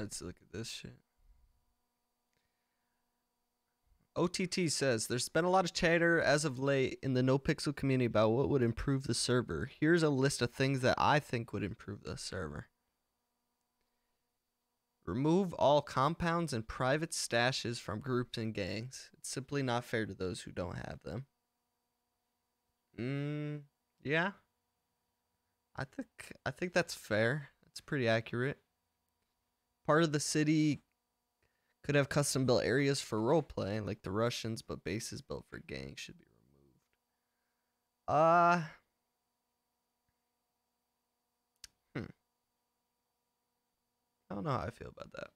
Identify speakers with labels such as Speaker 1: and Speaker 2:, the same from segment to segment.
Speaker 1: Let's look at this shit. OTT says there's been a lot of chatter as of late in the NoPixel community about what would improve the server. Here's a list of things that I think would improve the server. Remove all compounds and private stashes from groups and gangs. It's simply not fair to those who don't have them. Yeah. I think that's fair. That's pretty accurate. Part of the city could have custom built areas for roleplay, like the Russians, but bases built for gangs should be removed. I don't know how I feel about that.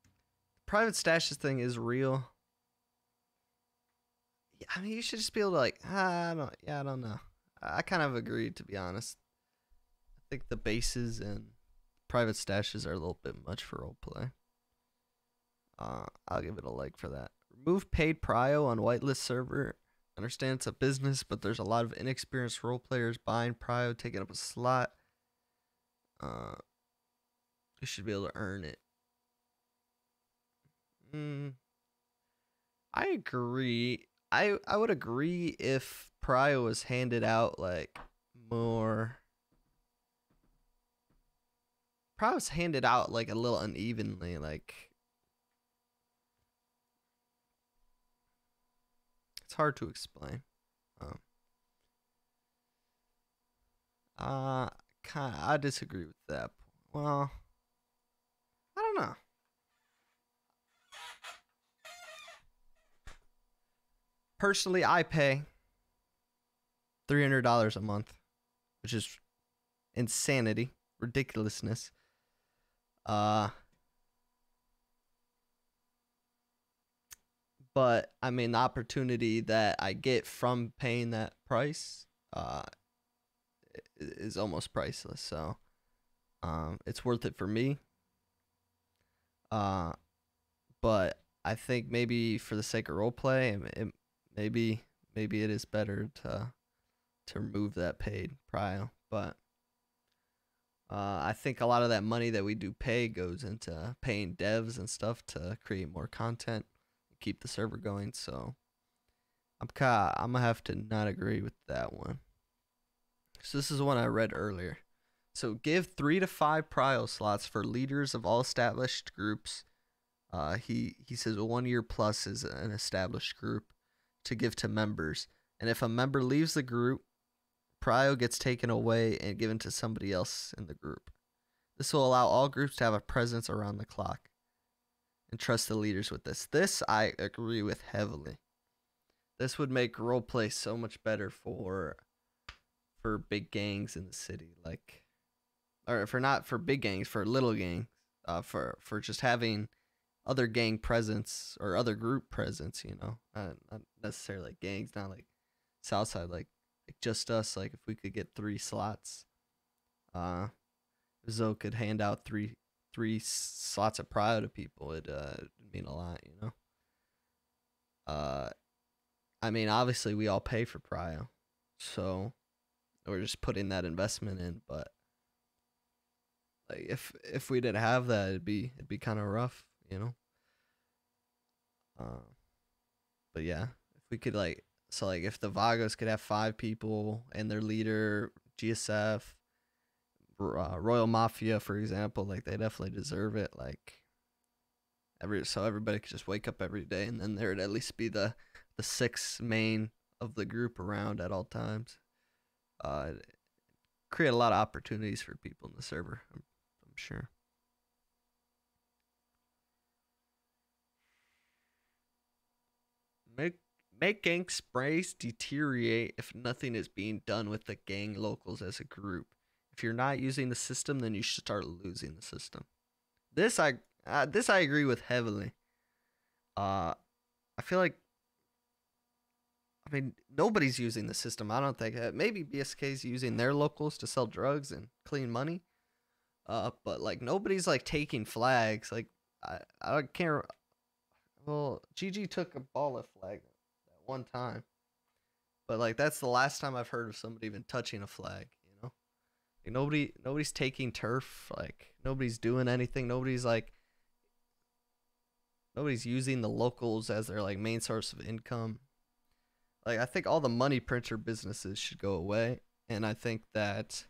Speaker 1: The private stashes thing is real. Yeah, I mean, you should just be able to I don't know. I kind of agree, to be honest. I think the bases and private stashes are a little bit much for roleplay. I'll give it a like for that. Remove paid prio on whitelist server. Understand it's a business, but there's a lot of inexperienced role players buying prio, taking up a slot. You should be able to earn it. I agree. I would agree if prio was handed out like more. Prio was handed out like a little unevenly, like. It's hard to explain. I disagree with that. Well, I don't know. Personally, I pay $300 a month, which is insanity, ridiculousness. But I mean, the opportunity that I get from paying that price is almost priceless. So it's worth it for me. But I think maybe for the sake of roleplay, maybe it is better to remove that paid prio. But I think a lot of that money that we do pay goes into paying devs and stuff to create more content, keep the server going. So I'm gonna have to not agree with that one. So this is one I read earlier. So give 3 to 5 prio slots for leaders of all established groups. He says 1 year plus is an established group to give to members, and if a member leaves the group, prio gets taken away and given to somebody else in the group. This will allow all groups to have a presence around the clock and trust the leaders with this. This I agree with heavily. This would make roleplay so much better for big gangs in the city, like, or for not for big gangs, for little gangs, for just having other gang presence or other group presence, you know, not necessarily like gangs, not like Southside, like just us. Like if we could get 3 slots, Zoe could hand out three slots of prio to people. It'd mean a lot, you know. I mean, obviously we all pay for prio, so we're just putting that investment in. But like if we didn't have that, it'd be kind of rough, you know. But yeah, if we could like, so like if the Vagos could have 5 people and their leader, GSF, Royal Mafia, for example, like they definitely deserve it. Like so everybody could just wake up every day, and then there'd at least be the 6 main of the group around at all times. Create a lot of opportunities for people in the server, I'm sure. Make gang sprays deteriorate if nothing is being done with the gang locals as a group. If you're not using the system, then you should start losing the system. This I agree with heavily. I feel like, I mean, nobody's using the system. I don't think. Maybe BSK's using their locals to sell drugs and clean money. But like nobody's like taking flags. Like I can't. Well, GG took a baller flag that one time, but like that's the last time I've heard of somebody even touching a flag. You know. Like nobody's taking turf. Like nobody's doing anything. Nobody's using the locals as their like main source of income. Like I think all the money printer businesses should go away, and I think that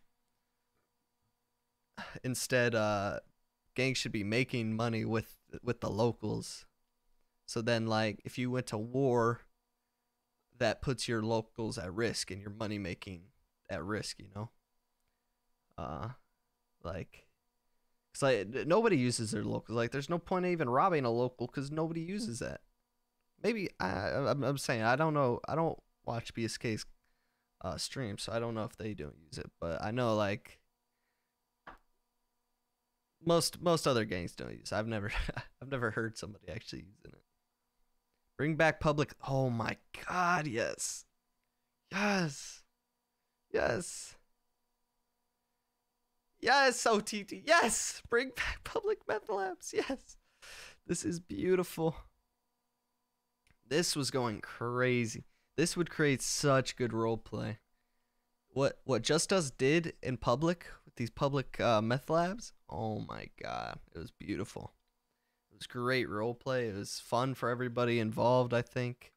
Speaker 1: instead gangs should be making money with the locals. So then like if you went to war, that puts your locals at risk and your money making at risk, you know? Uh like it's like nobody uses their locals. Like there's no point in even robbing a local cuz nobody uses that. Maybe I'm saying I don't know. I don't watch BSK's stream, so I don't know if they don't use it, but I know like most other gangs don't use it. I've never I've never heard somebody actually using it. Bring back public. Oh my god, yes. Yes. Yes. Yes, OTT. Yes. Bring back public meth labs. Yes. This is beautiful. This was going crazy. This would create such good roleplay. What Just Us did in public with these public meth labs? Oh my god, it was beautiful. It was great roleplay. It was fun for everybody involved. I think,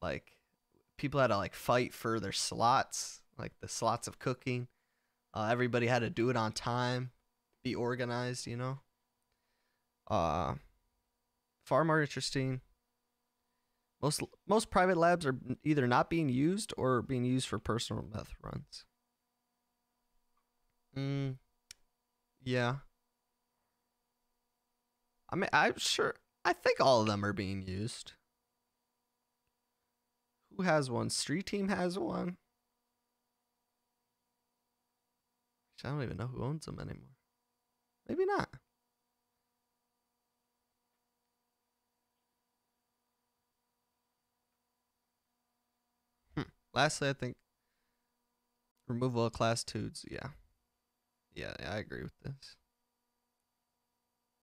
Speaker 1: like, people had to like fight for their slots, like the slots of cooking. Everybody had to do it on time, be organized. You know, uh, far more interesting. Most private labs are either not being used or being used for personal meth runs. Yeah. I mean, I'm sure. I think all of them are being used. Who has one? Street Team has one. I don't even know who owns them anymore. Maybe not. Lastly, I think removal of class twos. Yeah. Yeah, I agree with this.